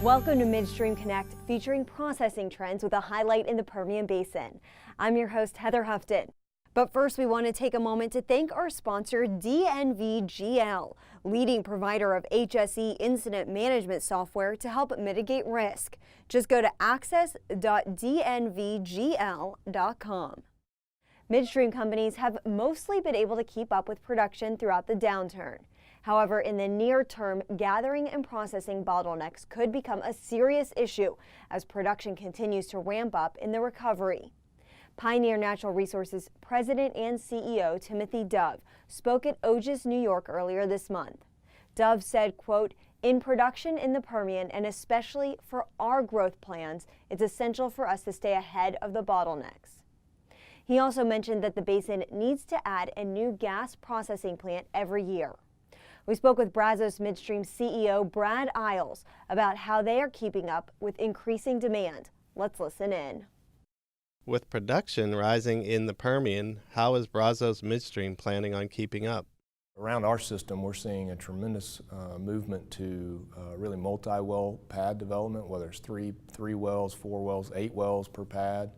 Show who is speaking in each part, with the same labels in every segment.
Speaker 1: Welcome to Midstream Connect, featuring processing trends with a highlight in the Permian Basin. I'm your host, Heather Houghton. But first, we want to take a moment to thank our sponsor, DNVGL, leading provider of HSE incident management software to help mitigate risk. Just go to access.dnvgl.com. Midstream companies have mostly been able to keep up with production throughout the downturn. However, in the near term, gathering and processing bottlenecks could become a serious issue as production continues to ramp up in the recovery. Pioneer Natural Resources President and CEO Timothy Dove spoke at OGIS, New York earlier this month. Dove said, quote, "In production in the Permian, and especially for our growth plans, it's essential for us to stay ahead of the bottlenecks." He also mentioned that the basin needs to add a new gas processing plant every year. We spoke with Brazos Midstream CEO Brad Isles about how they are keeping up with increasing demand. Let's listen in.
Speaker 2: With production rising in the Permian, how is Brazos Midstream planning on keeping up?
Speaker 3: Around our system, we're seeing a tremendous movement to really multi-well pad development, whether it's three wells, 4 wells, 8 wells per pad.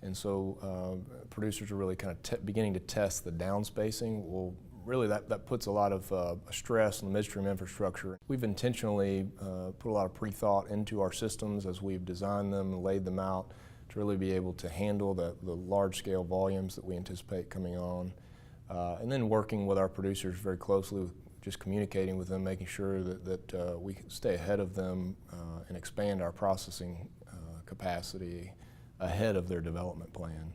Speaker 3: And so producers are really kind of beginning to test the downspacing. Well, really that puts a lot of stress on the midstream infrastructure. We've intentionally put a lot of pre-thought into our systems as we've designed them and laid them out to really be able to handle the large-scale volumes that we anticipate coming on. And then working with our producers very closely, just communicating with them, making sure that we can stay ahead of them and expand our processing capacity ahead of their development plan.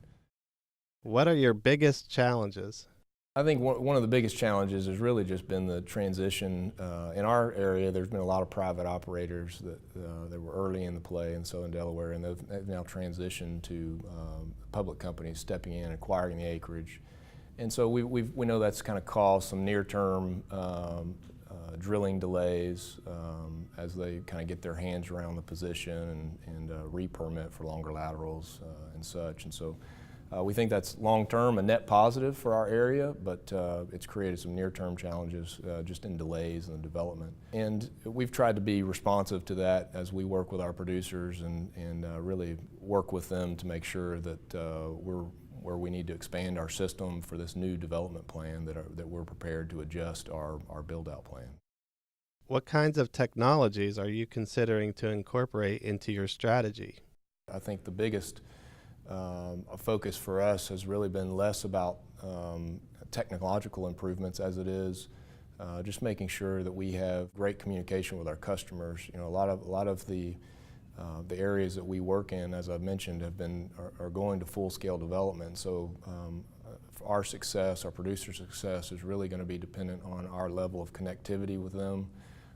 Speaker 2: What are your biggest challenges?
Speaker 3: I think one of the biggest challenges has really just been the transition. In our area, there's been a lot of private operators that were early in the play in Southern Delaware, and they've now transitioned to public companies stepping in, acquiring the acreage. And so we know that's kind of caused some near-term drilling delays as they kind of get their hands around the position and re-permit for longer laterals and such. And so we think that's long-term a net positive for our area, but it's created some near-term challenges just in delays in the development. And we've tried to be responsive to that as we work with our producers and really work with them to make sure that we're where we need to expand our system for this new development plan, that we're prepared to adjust our build-out plan.
Speaker 2: What kinds of technologies are you considering to incorporate into your strategy?
Speaker 3: I think the biggest focus for us has really been less about technological improvements as it is just making sure that we have great communication with our customers. You know, a lot of the areas that we work in, as I've mentioned, are going to full-scale development. So for our success, our producer success, is really going to be dependent on our level of connectivity with them,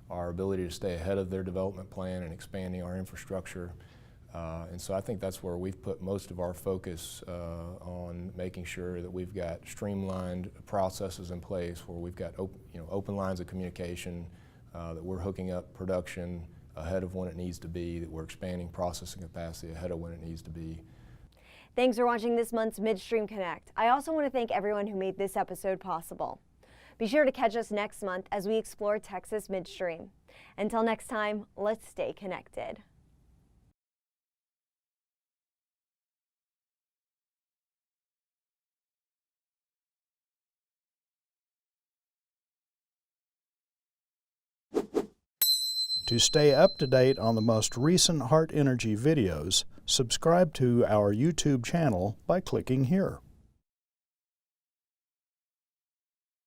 Speaker 3: our ability to stay ahead of their development plan and expanding our infrastructure. And so I think that's where we've put most of our focus on making sure that we've got streamlined processes in place where we've got open lines of communication, that we're hooking up production ahead of when it needs to be, that we're expanding processing capacity ahead of when it needs to be.
Speaker 1: Thanks for watching this month's Midstream Connect. I also want to thank everyone who made this episode possible. Be sure to catch us next month as we explore Texas midstream. Until next time, let's stay connected.
Speaker 4: To stay up to date on the most recent Hart Energy videos, subscribe to our YouTube channel by clicking here.